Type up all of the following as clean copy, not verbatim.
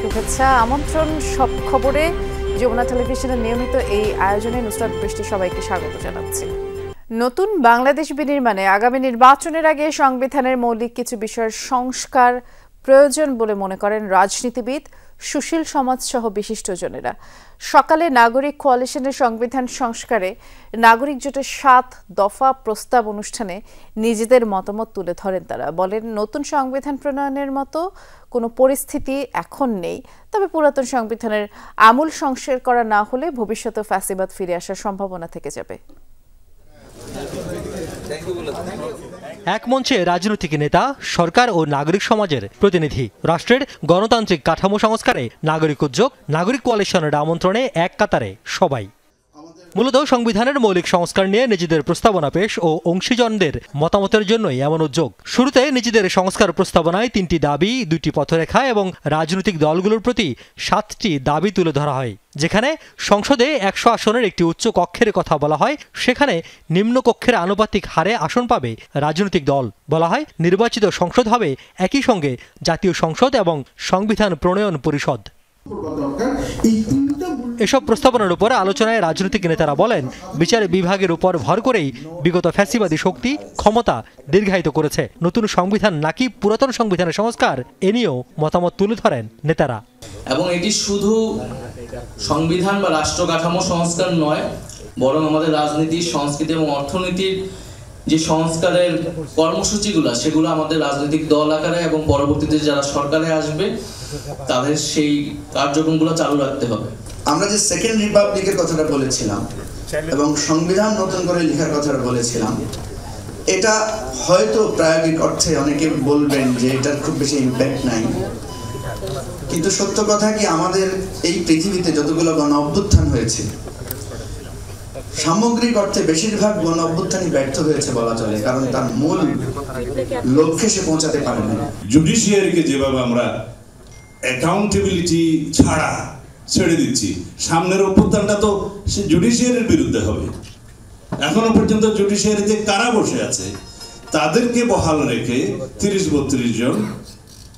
শুভেচ্ছা আমন্ত্রণ সব খবরে যমুনা টেলিভিশনের নিয়মিত এই আয়োজনে নুসরাত বৃষ্টি সবাইকে স্বাগত জানাচ্ছি। নতুন বাংলাদেশ বিনির্মাণে আগামী নির্বাচনের আগে সংবিধানের মৌলিক কিছু বিষয়ের সংস্কার প্রয়োজন বলে মনে করেন রাজনীতিবিদ, সুশীল সমাজসহ বিশিষ্টজনেরা। সকালে নাগরিক কোয়ালিশনের সংবিধান সংস্কারে নাগরিক জোটের ৭ দফা প্রস্তাব অনুষ্ঠানে নিজেদের মতামত তুলে ধরেন তারা। বলেন, নতুন সংবিধান প্রণয়নের মতো কোনো পরিস্থিতি এখন নেই, তবে পুরাতন সংবিধানের আমূল সংস্কার করা না হলে ভবিষ্যতে ফ্যাসিবাদ ফিরে আসার সম্ভাবনা থেকে যাবে। এক মঞ্চে রাজনৈতিক নেতা, সরকার ও নাগরিক সমাজের প্রতিনিধি। রাষ্ট্রের গণতান্ত্রিক কাঠামো সংস্কারে নাগরিক উদ্যোগ, নাগরিক কোয়ালিশনের আমন্ত্রণে এক কাতারে সবাই। মূলত সংবিধানের মৌলিক সংস্কার নিয়ে নিজেদের প্রস্তাবনা পেশ ও অংশীজনদের মতামতের জন্যই এমন উদ্যোগ। শুরুতে নিজেদের সংস্কার প্রস্তাবনায় 3টি দাবি, 2টি পথরেখা এবং রাজনৈতিক দলগুলোর প্রতি 7টি দাবি তুলে ধরা হয়। যেখানে সংসদে 100 আসনের একটি উচ্চ কক্ষের কথা বলা হয়, সেখানে নিম্ন কক্ষের আনুপাতিক হারে আসন পাবে রাজনৈতিক দল। বলা হয়, নির্বাচিত সংসদ হবে একই সঙ্গে জাতীয় সংসদ এবং সংবিধান প্রণয়ন পরিষদ। এসব প্রস্তাবনার উপর আলোচনায় রাজনৈতিক নেতারা বলেন, বিচার বিভাগের উপর ভর করেই বিগত ফ্যাসিবাদী শক্তি ক্ষমতা দীর্ঘায়িত করেছে। নতুন সংবিধান নাকি পুরাতন সংবিধানের সংস্কার, এ নিয়েও মতামত তুলে ধরেন নেতারা। এবং এটি শুধু সংবিধান বা রাষ্ট্র কাঠামো সংস্কার নয়, বরং আমাদের রাজনীতি, সংস্কৃতি এবং অর্থনীতির যে সংস্কারের কর্মসূচিগুলো, সেগুলো আমাদের রাজনৈতিক দল আকারে এবং পরবর্তীতে যারা সরকারে আসবে তাদের সেই কার্যক্রমগুলো চালু রাখতে হবে। আমরা যে সেকেন্ড রিপাবলিকের কথাটা বলেছিলাম এবং সংবিধান নতুন করে লেখার কথাটা বলেছিলাম, এটা হয়তো প্রায়োগিক অর্থে অনেকে বলবেন যে এটার খুব বেশি ইম্প্যাক্ট নাই, কিন্তু সত্য কথা কি, আমাদের এই পৃথিবীতে যতগুলো গণ অভ্যুত্থান হয়েছে, সামগ্রিক অর্থে বেশিরভাগ গণ অভ্যুত্থানই ব্যর্থ হয়েছে বলা চলে, কারণ তার মূল লক্ষ্যে সে পৌঁছাতে পারেনি। জুডিশিয়ারিকে যেভাবে আমরা অ্যাকাউন্টেবিলিটি ছাড়া ছেড়ে দিচ্ছি, সামনের অভ্যুত্থানটা তো সে জুডিশিয়ারির বিরুদ্ধে হবে। এখনো পর্যন্ত জুডিশিয়ারিতে কারা বসে আছে, তাদেরকে বহাল রেখে 30-32 জন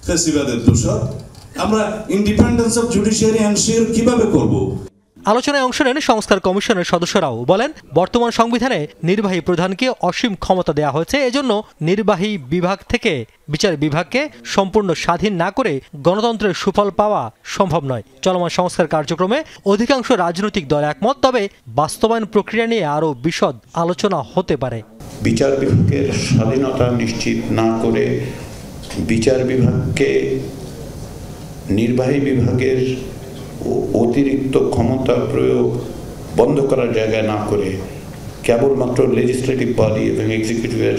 ফ্যাসিবাদের দোষর আমরা ইন্ডিপেন্ডেন্স অফ জুডিশিয়ারি এনশিওর কিভাবে করব? আলোচনায় অংশ নেন সংস্কার কমিশনের সদস্যরাও। বলেন, বর্তমান সংবিধানে নির্বাহী প্রধানকে অসীম ক্ষমতা দেওয়া হয়েছে, এজন্য নির্বাহী বিভাগ থেকে বিচার বিভাগকে সম্পূর্ণ স্বাধীন না করে গণতন্ত্রের সুফল পাওয়া সম্ভব নয়। চলমান সংস্কার কার্যক্রমে অধিকাংশ রাজনৈতিক দল একমত, তবে বাস্তবায়ন প্রক্রিয়া নিয়ে আরও বিশদ আলোচনা হতে পারে। বিচার বিভাগের স্বাধীনতা নিশ্চিত না করে বিচার বিভাগকে নির্বাহী বিভাগের অতিরিক্ত ক্ষমতা প্রয়োগ বন্ধ করার জায়গায় না করে কেবলমাত্র লেজিসলেটিভ বডি এবং এক্সিকিউটিভের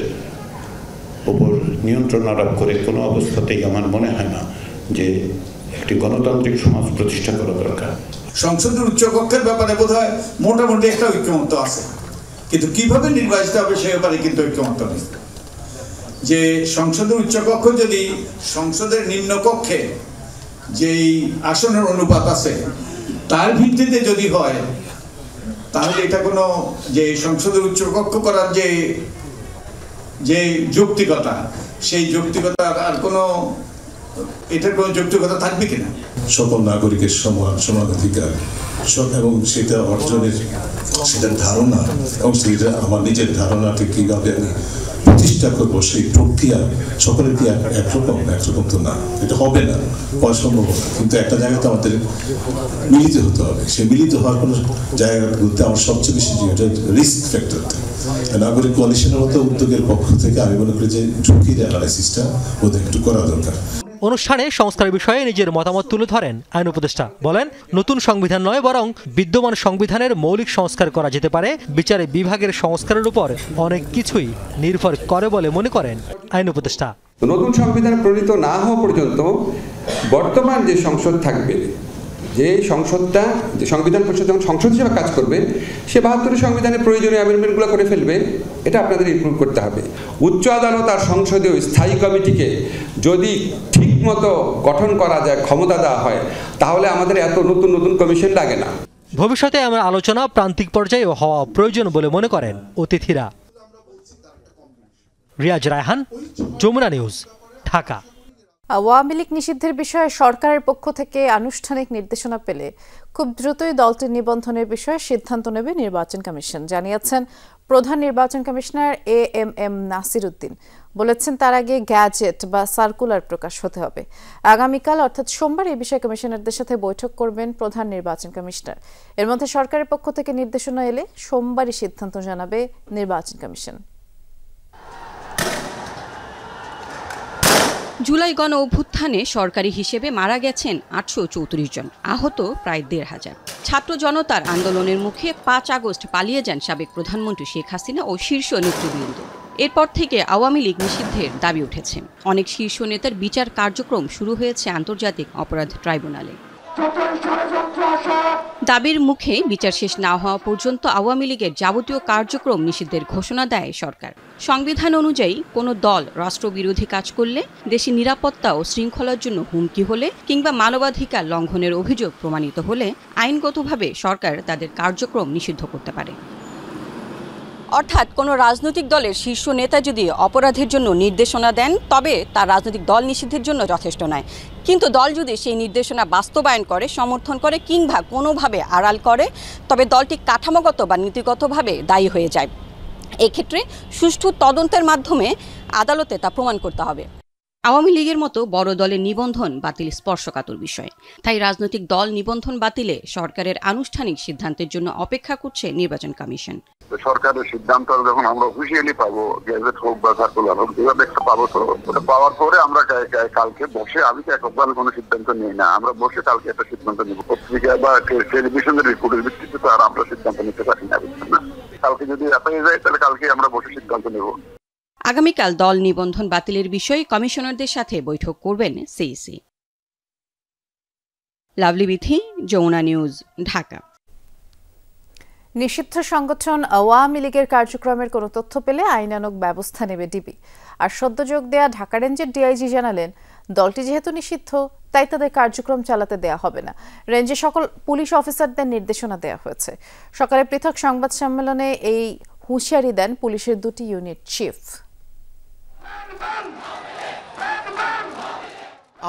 উপর নিয়ন্ত্রণ আরোপ করে কোনো অবস্থাতেই আমার মনে হয় না যে একটি গণতান্ত্রিক সমাজ প্রতিষ্ঠা করা দরকার। সংসদের উচ্চকক্ষের ব্যাপারে বোধহয় মোটামুটি একটা ঐক্যমত্য আছে, কিন্তু কিভাবে নির্বাচিত হবে সে ব্যাপারে কিন্তু ঐক্যমত্য নেই। যে সংসদের উচ্চকক্ষ যদি সংসদের নিম্নকক্ষে যেই আসনের অনুপাত আছে তার ভিত্তিতে যদি হয়, তাহলে এটা কোনো যে সংসদের উচ্চকক্ষ করার যে যৌক্তিকতা, সেই যৌক্তিকতার আর কোনো এটার কোনো যৌক্তিকতা থাকবে কিনা? সকল নাগরিকের সমান অধিকার এবং সেটা অর্জনের সেটার ধারণা এবং সেটা আমার নিজের ধারণাকে কিভাবে আমি প্রতিষ্ঠা করবো, সেই প্রক্রিয়া সকলের কি একরকম তো না, এটা হবে না, অসম্ভব না। কিন্তু একটা জায়গাতে আমাদের মিলিত হতে হবে। সে মিলিত হওয়ার কোনো জায়গাগুলোতে আমার সবচেয়ে বেশি যেটা রিস্ক ফ্যাক্টর, নাগরিক কোয়ালিশনের মতো উদ্যোগের পক্ষ থেকে আমি মনে করি যে ঝুঁকির অ্যানালাইসিসটা ওদের একটু করা দরকার। অনুষ্ঠানে সংস্কার বিষয়ে নিজের মতামত তুলে ধরেন আইন উপদেষ্টা। বলেন, নতুন সংবিধান নয়, বরং বিদ্যমান সংবিধানের মৌলিক সংস্কার করা যেতে পারে। বিচার বিভাগের সংস্কারের উপর অনেক কিছুই নির্ভর করে বলে মনে করেন আইন উপদেষ্টা। নতুন সংবিধান প্রণীত না হওয়া পর্যন্ত বর্তমান যে সংসদ থাকবে, যে সংসদটা, যে সংবিধান পরিষদ যখন সংসদ হিসেবে কাজ করবে, সে 72 সংবিধানের প্রয়োজনীয় অ্যামেন্ডমেন্টগুলো করে ফেলবে। এটা আপনাদের ইমপ্রুভ করতে হবে। উচ্চ আদালত আর সংসদীয় স্থায়ী কমিটিকে যদি ঠিকমতো গঠন করা যায়, ক্ষমতা দেওয়া হয়, তাহলে আমাদের এত নতুন নতুন কমিশন লাগে না। ভবিষ্যতে আমার আলোচনা প্রান্তিক পর্যায়ে হওয়া প্রয়োজন বলে মনে করেন অতিথিরা। রিয়াজ রায়হান, যমুনা নিউজ, ঢাকা। আওয়ামী লীগ নিষিদ্ধের বিষয়ে সরকারের পক্ষ থেকে আনুষ্ঠানিক নির্দেশনা পেলে খুব দ্রুতই দলটির নিবন্ধনের বিষয়ে সিদ্ধান্ত নেবে নির্বাচন কমিশন, জানিয়েছেন প্রধান নির্বাচন কমিশনার এএমএম নাসির উদ্দিন। বলেছেন তার আগে গ্যাজেট বা সার্কুলার প্রকাশ হতে হবে। আগামীকাল অর্থাৎ সোমবার এই বিষয়ে কমিশনারদের সাথে বৈঠক করবেন প্রধান নির্বাচন কমিশনার। এর মধ্যে সরকারের পক্ষ থেকে নির্দেশনা এলে সোমবারই সিদ্ধান্ত জানাবে নির্বাচন কমিশন। জুলাই গণ অভ্যুত্থানে সরকারি হিসেবে মারা গেছেন ৮৩৪ জন, আহত প্রায় ১৫০০। ছাত্র জনতার আন্দোলনের মুখে ৫ আগস্ট পালিয়ে যান সাবেক প্রধানমন্ত্রী শেখ হাসিনা ও শীর্ষ নেতৃবৃন্দ। এরপর থেকে আওয়ামী লীগ নিষিদ্ধের দাবি উঠেছে। অনেক শীর্ষ নেতার বিচার কার্যক্রম শুরু হয়েছে আন্তর্জাতিক অপরাধ ট্রাইব্যুনালে। দাবির মুখে বিচার শেষ না হওয়া পর্যন্ত আওয়ামী লীগের যাবতীয় কার্যক্রম নিষিদ্ধের ঘোষণা দেয় সরকার। সংবিধান অনুযায়ী কোনো দল রাষ্ট্রবিরোধী কাজ করলে, দেশের নিরাপত্তা ও শৃঙ্খলার জন্য হুমকি হলে কিংবা মানবাধিকার লঙ্ঘনের অভিযোগ প্রমাণিত হলে আইনগতভাবে সরকার তাদের কার্যক্রম নিষিদ্ধ করতে পারে। অর্থাৎ কোনো রাজনৈতিক দলের শীর্ষ নেতা যদি অপরাধের জন্য নির্দেশনা দেন, তবে তার রাজনৈতিক দল নিষিদ্ধের জন্য যথেষ্ট নয়। কিন্তু দল যদি সেই নির্দেশনা বাস্তবায়ন করে, সমর্থন করে কিংবা কোনোভাবে আড়াল করে, তবে দলটি কাঠামোগত বা নীতিগতভাবে দায়ী হয়ে যায়। এক্ষেত্রে সুষ্ঠু তদন্তের মাধ্যমে আদালতে তা প্রমাণ করতে হবে। আওয়ামী লীগের মতো বড় দলের নিবন্ধন বাতিল স্পর্শকাতর বিষয়। তাই রাজনৈতিক দল নিবন্ধন বাতিলে সরকারের আনুষ্ঠানিক সিদ্ধান্তের জন্য অপেক্ষা করছে নির্বাচন কমিশন। সরকারের সিদ্ধান্ত যখন আমরা অফিসিয়ালি পাবো, গেজেট হোক বা সার্কুলার হোক, যেভাবে একটা পাবো, তো ওটা পাওয়ার পরে আমরা কালকে বসে, আমি তো একবারে কোনো সিদ্ধান্ত নিই না, আমরা বসে কালকে একটা সিদ্ধান্ত নেব। পত্রিকা বা টেলিভিশনের রিপোর্টের ভিত্তিতে তো আর আমরা সিদ্ধান্ত নিতে পারি না। কালকে যদি এফআইআর যায় তাহলে কালকে আমরা বসে সিদ্ধান্ত নেব। আগামীকাল দল নিবন্ধন বাতিলের বিষয়ে কমিশনারদের সাথে বৈঠক করবেন সিইসি। লাভলি বিথি, যমুনা নিউজ, ঢাকা। নিষিদ্ধ সংগঠন আওয়ামী লীগের কার্যক্রমের কোনো তথ্য পেলে আইনানুগ ব্যবস্থা নেবে ডিবি। আর সদ্য যোগ দেয়া ঢাকা রেঞ্জের ডিআইজি জানালেন, দলটি যেহেতু নিষিদ্ধ তাই তাদের কার্যক্রম চালাতে দেয়া হবে না। রেঞ্জে সকল পুলিশ অফিসারদের নির্দেশনা দেওয়া হয়েছে। সকালে পৃথক সংবাদ সম্মেলনে এই হুঁশিয়ারি দেন পুলিশের 2টি ইউনিট চিফ।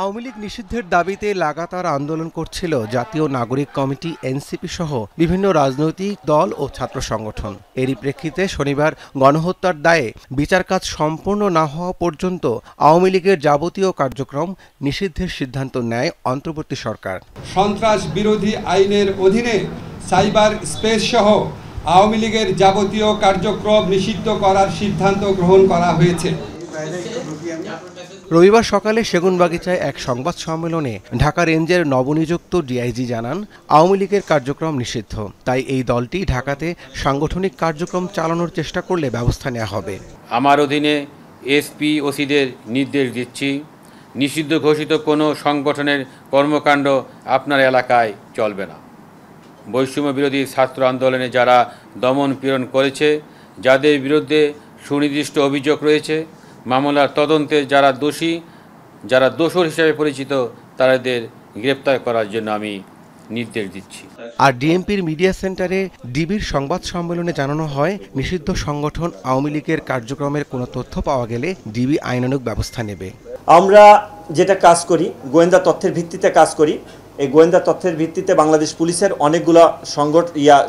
আওয়ামী লীগ নিষিদ্ধের দাবিতে লাগাতার আন্দোলন করছিল জাতীয় নাগরিক কমিটি, এনসিপি সহ বিভিন্ন রাজনৈতিক দল ও ছাত্র সংগঠন। এরই প্রেক্ষিতে শনিবার গণহত্যার দায়ে বিচার কাজ সম্পূর্ণ না হওয়া পর্যন্ত আওয়ামী লীগের যাবতীয় কার্যক্রম নিষিদ্ধের সিদ্ধান্ত নেয় অন্তর্বর্তী সরকার। সন্ত্রাস বিরোধী আইনের অধীনে সাইবার স্পেস সহ আওয়ামী লীগের যাবতীয় কার্যক্রম নিষিদ্ধ করার সিদ্ধান্ত গ্রহণ করা হয়েছে। রবিবার সকালে সেগুনবাগিচায় এক সংবাদ সম্মেলনে ঢাকা রেঞ্জের নবনিযুক্ত ডিআইজি জানান, আওয়ামী লীগের কার্যক্রম নিষিদ্ধ, তাই এই দলটি ঢাকাতে সাংগঠনিক কার্যক্রম চালানোর চেষ্টা করলে ব্যবস্থা নেওয়া হবে। আমার অধীনে এসপি ওসিদের নির্দেশ দিচ্ছি, নিষিদ্ধ ঘোষিত কোনো সংগঠনের কর্মকাণ্ড আপনার এলাকায় চলবে না। বৈষম্য বিরোধী ছাত্র আন্দোলনে যারা দমন পীড়ন করেছে, যাদের বিরুদ্ধে সুনির্দিষ্ট অভিযোগ রয়েছে, মামলার তদন্তে যারা দোষী, যারা দোষর হিসেবে পরিচিত, তাদের গ্রেপ্তার করার জন্য আমি নির্দেশ দিচ্ছি। আর ডিএমপির মিডিয়া সেন্টারে ডিবির সংবাদ সম্মেলনে জানানো হয়, নিষিদ্ধ সংগঠন আওয়ামী লীগের কার্যক্রমের কোনো তথ্য পাওয়া গেলে ডিবি আইনানুগ ব্যবস্থা নেবে। আমরা যেটা কাজ করি, গোয়েন্দা তথ্যের ভিত্তিতে কাজ করি। এই গোয়েন্দা তথ্যের ভিত্তিতে বাংলাদেশ পুলিশের অনেকগুলো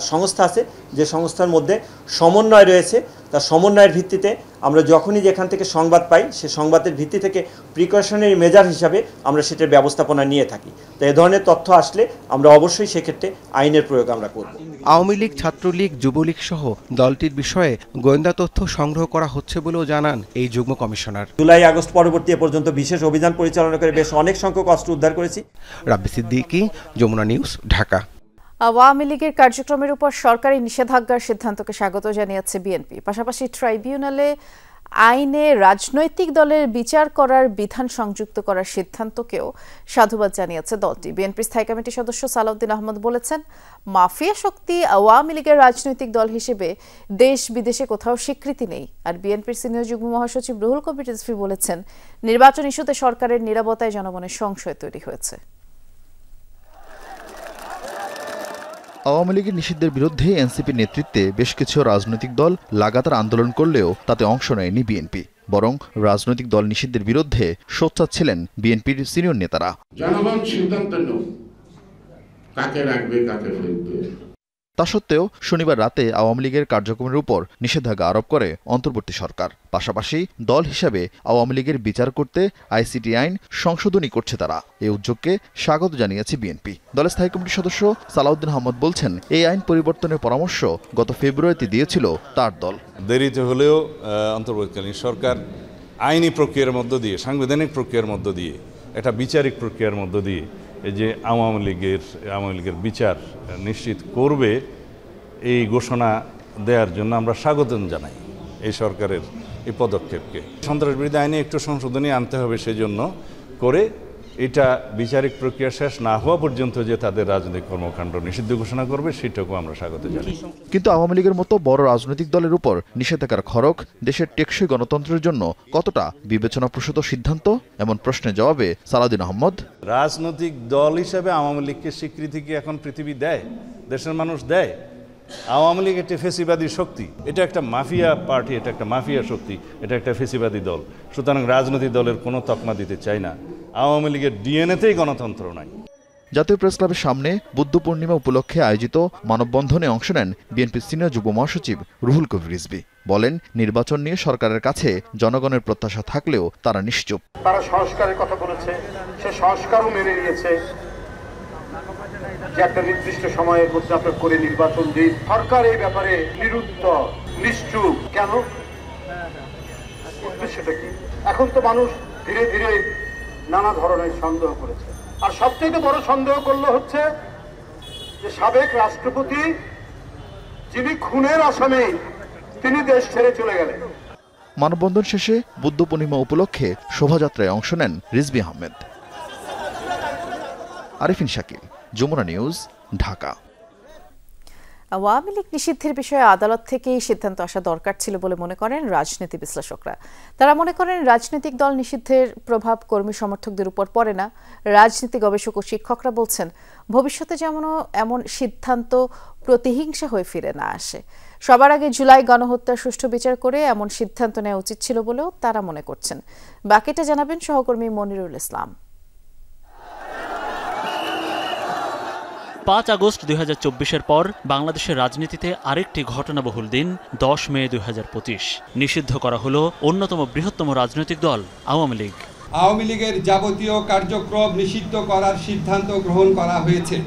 সংস্থা আছে, যে সংস্থার মধ্যে সমন্বয় রয়েছে। তার সমন্বয়ের ভিত্তিতে আমরা যখনই যেখান থেকে সংবাদ পাই, সে সংবাদের ভিত্তি থেকে প্রিকশনারি মেজার হিসাবে আমরা সেটার ব্যবস্থাপনা নিয়ে থাকি। তো এই ধরনের তথ্য আসলে আমরা অবশ্যই সেক্ষেত্রে আইনের প্রয়োগ আমরা করব। আওয়ামী লীগ, ছাত্রলীগ, যুবলীগ সহ দলটির বিষয়ে গোয়েন্দা তথ্য সংগ্রহ করা হচ্ছে বলেও জানান এই যুগ্ম কমিশনার। জুলাই আগস্ট পরবর্তী পর্যন্ত বিশেষ অভিযান পরিচালনা করে বেশ অনেক সংখ্যক অস্ত্র উদ্ধার করেছি। রাব্বি সিদ্দিকী, যমুনা নিউজ, ঢাকা। আওয়ামী লীগের কার্যক্রমের উপর সরকারি নিষেধাজ্ঞার সিদ্ধান্তকে স্বাগত জানিয়েছে বিএনপি। পাশাপাশি ট্রাইব্যুনালে আইনে রাজনৈতিক দলের বিচার করার বিধান সংযুক্ত করার সিদ্ধান্তকেও সাধুবাদ জানিয়েছে দলটি। বিএনপির স্থায়ী কমিটির সদস্য সালাউদ্দিন আহমদ বলেছেন, মাফিয়া শক্তি আওয়ামী লীগের রাজনৈতিক দল হিসেবে দেশ বিদেশে কোথাও স্বীকৃতি নেই। আর বিএনপির সিনিয়র যুগ্ম মহাসচিব রুহুল কবির রিজভী বলেছেন, নির্বাচন ইস্যুতে সরকারের নিরাপত্তায় জনগণের সংশয় তৈরি হয়েছে। আওয়ামী লীগের নিষিদ্ধের বিরুদ্ধে এনসিপির নেতৃত্বে বেশ কিছু রাজনৈতিক দল লাগাতার আন্দোলন করলেও তাতে অংশ নেয়নি বিএনপি। বরং রাজনৈতিক দল নিষিদ্ধের বিরুদ্ধে সোচ্চার ছিলেন বিএনপির সিনিয়র নেতারা। জনগণ সিদ্ধান্ত নেব কাকে রাখবে কাকে ফেলবে। তা সত্ত্বেও শনিবার রাতে আওয়ামী লীগের কার্যক্রমের উপর নিষেধাজ্ঞা আরোপ করে অন্তর্বর্তী সরকার। পাশাপাশি দল হিসাবে আওয়ামী লীগের বিচার করতে আইসিটি আইন সংশোধনী করছে তারা। এই উদ্যোগকে স্বাগত জানিয়েছে বিএনপি। দলের স্থায়ী কমিটির সদস্য সালাউদ্দিন আহমদ বলছেন, এই আইন পরিবর্তনের পরামর্শ গত ফেব্রুয়ারিতে দিয়েছিল তার দল। দেরিতে হলেও অন্তর্বর্তীকালীন সরকার আইনি প্রক্রিয়ার মধ্য দিয়ে, সাংবিধানিক প্রক্রিয়ার মধ্য দিয়ে, একটা বিচারিক প্রক্রিয়ার মধ্য দিয়ে এই যে আওয়ামী লীগের বিচার নিশ্চিত করবে, এই ঘোষণা দেওয়ার জন্য আমরা স্বাগতম জানাই এই সরকারের এই পদক্ষেপকে। সন্ত্রাসবিরোধী আইনে একটু সংশোধনী আনতে হবে, সেজন্য করে এটা বিচারিক প্রক্রিয়া শেষ না হওয়া পর্যন্ত যে তাদের রাজনৈতিক কর্মকাণ্ড নিষিদ্ধ ঘোষণা করবে, সেটাকে আমরা স্বাগত জানাই। কিন্তু আওয়ামী লীগের মতো বড় রাজনৈতিক দলের উপর নিষেধাজ্ঞার খড়গ দেশের টেকসই গণতন্ত্রের জন্য কতটা বিবেচনাপ্রসূত সিদ্ধান্ত, এমন প্রশ্নের জবাবে সালাউদ্দিন আহমদ, রাজনৈতিক দল হিসেবে আওয়ামী লীগকে স্বীকৃতি কি এখন পৃথিবী দেয়, দেশের মানুষ দেয়? আওয়ামী লীগ একটি ফেসিবাদী শক্তি, এটা একটা মাফিয়া পার্টি, এটা একটা মাফিয়া শক্তি, এটা একটা ফেসিবাদী দল। সুতরাং রাজনৈতিক দলের কোনো তকমা দিতে চাই না। আওয়ামী লীগের ডিএনএতেই গণতন্ত্র নাই। জাতীয় প্রেস ক্লাবের সামনে বুদ্ধ পূর্ণিমা উপলক্ষে আয়োজিত মানববন্ধনে অংশ নেন বিএনপির সিনিয়র যুগ্ম মহাসচিব রুহুল কবির রিজভী। বলেন, নির্বাচন নিয়ে সরকারের কাছে জনগণের প্রত্যাশা থাকলেও তারা নিশ্চুপ। তারা সংস্কারের কথা বলেছে, সে সংস্কারও মেনে নিয়েছে যে একটা নির্দিষ্ট সময়ের মধ্যে আপনার করে নির্বাচন দিন। সরকার এই ব্যাপারে নিরুত্তর, নিশ্চুপ। কেন? উদ্দেশ্যটা কি? এখন তো মানুষ ধীরে ধীরে নানা ধরনের সন্দেহ করেছে, আর সবচেয়ে বড় সন্দেহ করলো হচ্ছে যে সাবেক রাষ্ট্রপতি, যিনি খুনের আসামি, তিনি দেশ ছেড়ে চলে গেলেন। মানববন্ধন শেষে বুদ্ধ পূর্ণিমা উপলক্ষে শোভাযাত্রায় অংশ নেন রিজভী আহমেদ। আরিফিন শাকিল, যমুনা নিউজ, ঢাকা। আওয়ামী লীগ নিষিদ্ধের বিষয়ে আদালত থেকেই সিদ্ধান্ত আসা দরকার ছিল বলে মনে করেন রাজনীতি বিশ্লেষকরা। তারা মনে করেন রাজনৈতিক দল নিষিদ্ধের প্রভাব কর্মী সমর্থকদের উপর পড়ে না। রাজনীতি গবেষক ও শিক্ষকরা বলছেন, ভবিষ্যতে যেমন এমন সিদ্ধান্ত প্রতিহিংসা হয়ে ফিরে না আসে। সবার আগে জুলাই গণহত্যার সুষ্ঠু বিচার করে এমন সিদ্ধান্ত নেওয়া উচিত ছিল বলেও তারা মনে করছেন। বাকিটা জানাবেন সহকর্মী মনিরুল ইসলাম। ৫ আগস্ট ২০২৪-এর পর বাংলাদেশের রাজনীতিতে আরেকটি ঘটনাবহুল দিন ১০ মে ২০২৫। নিষিদ্ধ করা হলো অন্যতম বৃহত্তম রাজনৈতিক দল আওয়ামী লীগ। আওয়ামী লীগের যাবতীয় কার্যক্রম নিষিদ্ধ করার সিদ্ধান্ত গ্রহণ করা হয়েছে।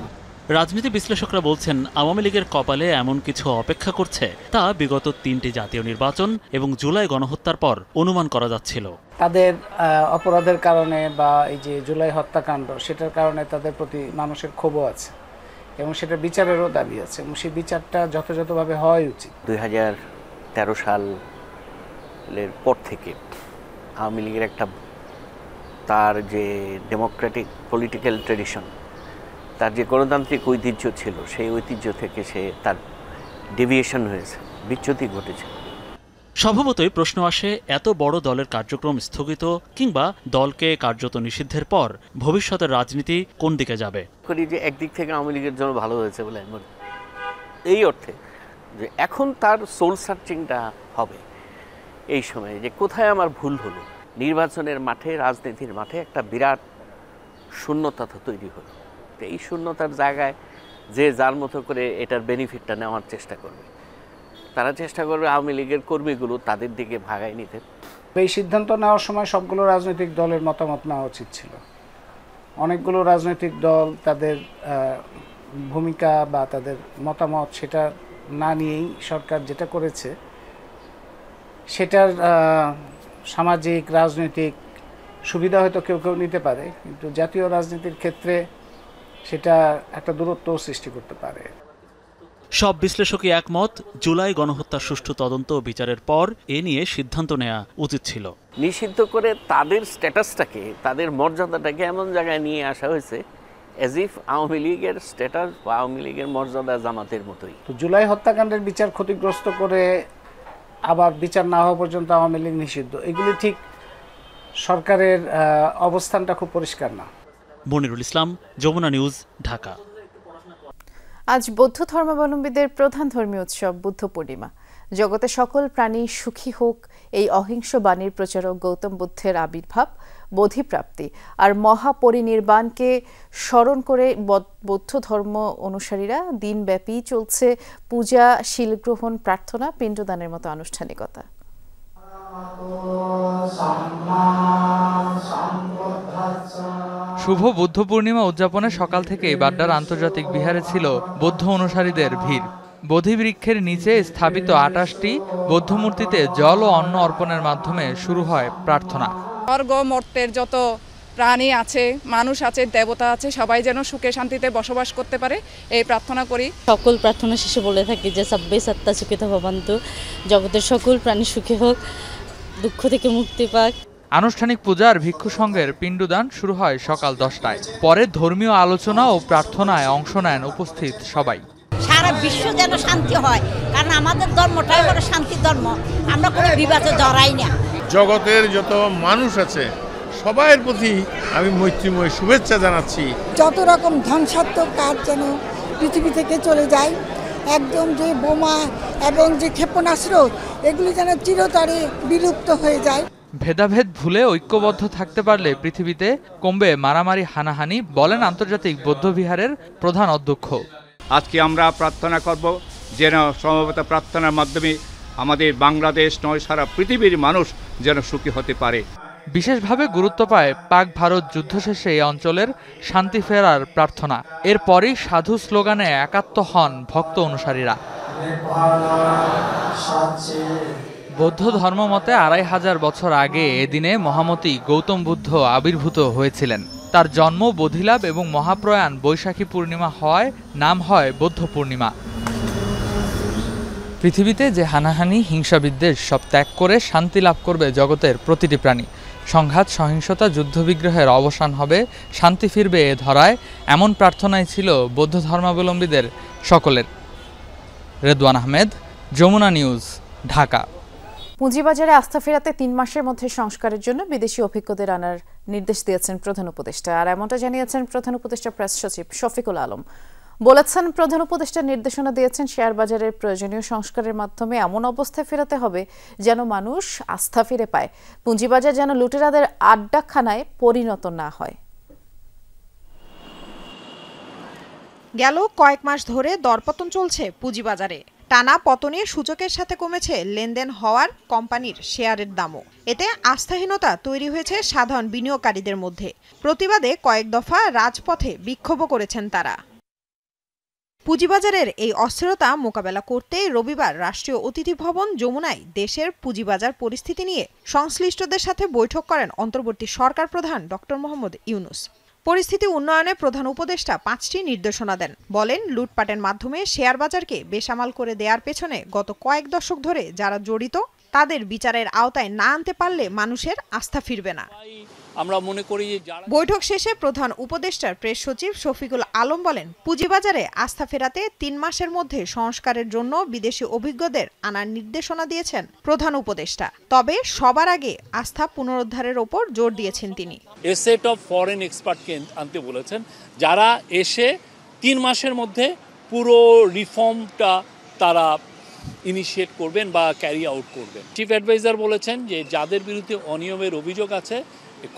রাজনীতি বিশ্লেষকরা বলছেন, আওয়ামী লীগের কপালে এমন কিছু অপেক্ষা করছে তা বিগত ৩টি জাতীয় নির্বাচন এবং জুলাই গণহত্যার পর অনুমান করা যাচ্ছিল। তাদের অপরাধের কারণে বা এই যে জুলাই হত্যাকাণ্ড, সেটার কারণে তাদের প্রতি মানুষের ক্ষোভও আছে এবং সেটা বিচারেরও দাবি আছে এবং সেই বিচারটা যথাযথভাবে হওয়াই উচিত। ২০১৩ সালের পর থেকে আওয়ামী লীগের একটা তার যে ডেমোক্রেটিক পলিটিক্যাল ট্রেডিশন, তার যে গণতান্ত্রিক ঐতিহ্য ছিল, সেই ঐতিহ্য থেকে সে তার ডেভিয়েশন হয়েছে, বিচ্যুতি ঘটেছে। স্বভাবতই প্রশ্ন আসে, এত বড় দলের কার্যক্রম স্থগিত কিংবা দলকে কার্যত নিষিদ্ধের পর ভবিষ্যতের রাজনীতি কোন দিকে যাবে? করি যে একদিক থেকে আওয়ামী লীগের জন্য ভালো হয়েছে বলে এই অর্থে যে এখন তার সোল সার্চিংটা হবে এই সময়ে, যে কোথায় আমার ভুল হলো। নির্বাচনের মাঠে, রাজনীতির মাঠে একটা বিরাট শূন্যতা তৈরি হলো। তো এই শূন্যতার জায়গায় যে যার মতো করে এটার বেনিফিটটা নেওয়ার চেষ্টা করবে, তারা চেষ্টা করবে আওয়ামী লীগের কর্মীগুলো তাদের দিকে ভাগায় নিতে। এই সিদ্ধান্ত নেওয়ার সময় সবগুলো রাজনৈতিক দলের মতামত নেওয়া উচিত ছিল। অনেকগুলো রাজনৈতিক দল তাদের ভূমিকা বা তাদের মতামত সেটা না নিয়েই সরকার যেটা করেছে, সেটার সামাজিক রাজনৈতিক সুবিধা হয়তো কেউ কেউ নিতে পারে, কিন্তু জাতীয় রাজনীতির ক্ষেত্রে সেটা একটা দূরত্ব সৃষ্টি করতে পারে। সব বিশ্লেষকই একমত, জুলাই গণহত্যার সুষ্ঠু তদন্ত ও বিচারের পর এ নিয়ে সিদ্ধান্ত নেওয়া উচিত ছিল। নিষিদ্ধ করে তাদের স্ট্যাটাসটাকে, তাদের মর্যাদাটাকে এমন জায়গায় নিয়ে আসা হয়েছে অ্যাজ ইফ আওয়ামী লীগের স্ট্যাটাস বা আওয়ামী লীগের মর্যাদা জামাতের মতোই। তো জুলাই হত্যাকাণ্ডের বিচার ক্ষতিগ্রস্ত করে আবার বিচার না হওয়া পর্যন্ত আওয়ামী লীগ নিষিদ্ধ, এগুলি ঠিক সরকারের অবস্থানটা খুব পরিষ্কার না। মনিরুল ইসলাম, যমুনা নিউজ, ঢাকা। আজ বৌদ্ধ ধর্মাবলম্বীদের প্রধান ধর্মীয় উৎসব বুদ্ধ পূর্ণিমা। জগতে সকল প্রাণী সুখী হোক এই অহিংস বাণীর প্রচারক গৌতম বুদ্ধের আবির্ভাব, বোধিপ্রাপ্তি আর মহাপরিনির্বাণকে স্মরণ করে বৌদ্ধ ধর্ম অনুসারীরা দিনব্যাপী চলছে পূজা, শিলগ্রহণ, প্রার্থনা, পিণ্ডদানের মতো আনুষ্ঠানিকতা। শুভ বুদ্ধ পূর্ণিমা উদযাপনে সকাল থেকেই বাড্ডার আন্তর্জাতিক বিহারে ছিল বৌদ্ধ অনুসারীদের ভিড়। বোধিবৃক্ষের নিচে স্থাপিত ২৮টি বৌদ্ধ মূর্তিতে জল ও অন্ন অর্পণের মাধ্যমে শুরু হয় প্রার্থনা। স্বর্গ মর্তের যত প্রাণী আছে, মানুষ আছে, দেবতা আছে, সবাই যেন সুখে শান্তিতে বসবাস করতে পারে এই প্রার্থনা করি। সকল প্রার্থনা শেষে বলে থাকি যে সব্বে সত্তা সুখিত ভবন্তু, জগতের সকল প্রাণী সুখী হোক, দুঃখ থেকে মুক্তি পাক। আনুষ্ঠানিক পূজা আর ভিক্ষু সংঘের পিণ্ডদান শুরু হয় সকাল 10টায়। পরে ধর্মীয় আলোচনা ও প্রার্থনায় অংশ নেন উপস্থিত সবাই। সারা বিশ্ব যেন শান্তি হয়, কারণ আমাদের ধর্মটাই হলো শান্তির ধর্ম, আমরা কোনো বিবাদে জড়াই না। জগতের যত মানুষ আছে সবার প্রতি আমি মৈত্রীময় শুভেচ্ছা জানাচ্ছি। যত রকম ধ্বংসাত্মক কাজ যেন পৃথিবী থেকে চলে যায়, একদম যে বোমা এবং যে ক্ষেপণাস্ত্র এগুলি যেন চিরতরে বিলুপ্ত হয়ে যায়। ভেদাভেদ ভুলে ঐক্যবদ্ধ থাকতে পারলে পৃথিবীতে কমবে মারামারি, হানাহানি, বলেন আন্তর্জাতিক বৌদ্ধবিহারের প্রধান অধ্যক্ষ। আজকে আমরা প্রার্থনা করব যেন সমবেত প্রার্থনার মাধ্যমে আমাদের বাংলাদেশ নয় সারা পৃথিবীর মানুষ যেন সুখী হতে পারে। বিশেষভাবে গুরুত্ব পায় পাক ভারত যুদ্ধ শেষে এই অঞ্চলের শান্তি ফেরার প্রার্থনা। এরপরই সাধু স্লোগানে একাত্ম হন ভক্ত অনুসারীরা। বৌদ্ধ ধর্মমতে ২৫০০ বছর আগে এদিনে মহামতি গৌতম বুদ্ধ আবির্ভূত হয়েছিলেন। তার জন্ম, বোধিলাভ এবং মহাপ্রয়াণ বৈশাখী পূর্ণিমা হওয়ায় নাম হয় বৌদ্ধ পূর্ণিমা। পৃথিবীতে যে হানাহানি, হিংসা, বিদ্বেষ সব ত্যাগ করে শান্তি লাভ করবে জগতের প্রতিটি প্রাণী। সংঘাত, সহিংসতা, যুদ্ধবিগ্রহের অবসান হবে, শান্তি ফিরবে এ ধরায়, এমন প্রার্থনাই ছিল বৌদ্ধ ধর্মাবলম্বীদের সকলের। রেদওয়ান আহমেদ, যমুনা নিউজ, ঢাকা। পুঁজিবাজারে আস্থা ফেরাতে ৩ মাসের মধ্যে সংস্কারের জন্য বিদেশি অভিজ্ঞদের আনার নির্দেশ দিয়েছেন প্রধান উপদেষ্টা। আর এমনটা জানিয়েছেন প্রধান উপদেষ্টা প্রেস সচিব শফিকুল আলম। বলেছেন, প্রধান উপদেষ্টা নির্দেশনা দিয়েছেন শেয়ার বাজারের প্রয়োজনীয় সংস্কারের মাধ্যমে এমন অবস্থায় ফেরাতে হবে যেন মানুষ আস্থা ফিরে পায়, পুঁজিবাজার যেন লুটেরাদের আড্ডাখানায় পরিণত না হয়। গেল কয়েক মাস ধরে দরপতন চলছে পুঁজিবাজারে। টানা পতনে সূচকের সাথে কমেছে লেনদেন হওয়ার কোম্পানির শেয়ারের দামও। এতে আস্থাহীনতা তৈরি হয়েছে সাধারণ বিনিয়োগকারীদের মধ্যে। প্রতিবাদে কয়েক দফা রাজপথে বিক্ষোভও করেছেন তারা। পুঁজিবাজারের এই অস্থিরতা মোকাবেলা করতে রবিবার রাষ্ট্রীয় অতিথি ভবন যমুনায় দেশের পুঁজিবাজার পরিস্থিতি নিয়ে সংশ্লিষ্টদের সাথে বৈঠক করেন অন্তর্বর্তী সরকার প্রধান ডক্টর মোহাম্মদ ইউনূস। পরিস্থিতি উন্নয়নে প্রধান উপদেষ্টা 5টি নির্দেশনা দেন। বলেন, লুটপাটের মাধ্যমে শেয়ার বাজারকে বেসামাল করে দেওয়ার পেছনে গত কয়েক দশক ধরে যারা জড়িত তাদের বিচারের আওতায় না আনতে পারলে মানুষের আস্থা ফিরবে না। আমরা মনে করি বৈঠক শেষে প্রধান উপদেষ্টার প্রেস সচিব শফিকুল আলম বলেন, পুঁজিবাজারে আস্থা ফেরাতে 3 মাসের মধ্যে সংস্কারের জন্য বিদেশি অভিজ্ঞদের আনার নির্দেশনা দিয়েছেন প্রধান উপদেষ্টা। তবে সবার আগে আস্থা পুনরুদ্ধারের ওপর জোর দিয়েছেন তিনি। এ সেট অফ ফরেন এক্সপার্টকে আনতে বলেছেন, যারা এসে 3 মাসের মধ্যে পুরো রিফর্মটা তারা ইনিশিয়েট করবেন বা ক্যারি আউট করবেন। চিফ অ্যাডভাইজার বলেছেন যে যাদের বিরুদ্ধে অনিয়মের অভিযোগ আছে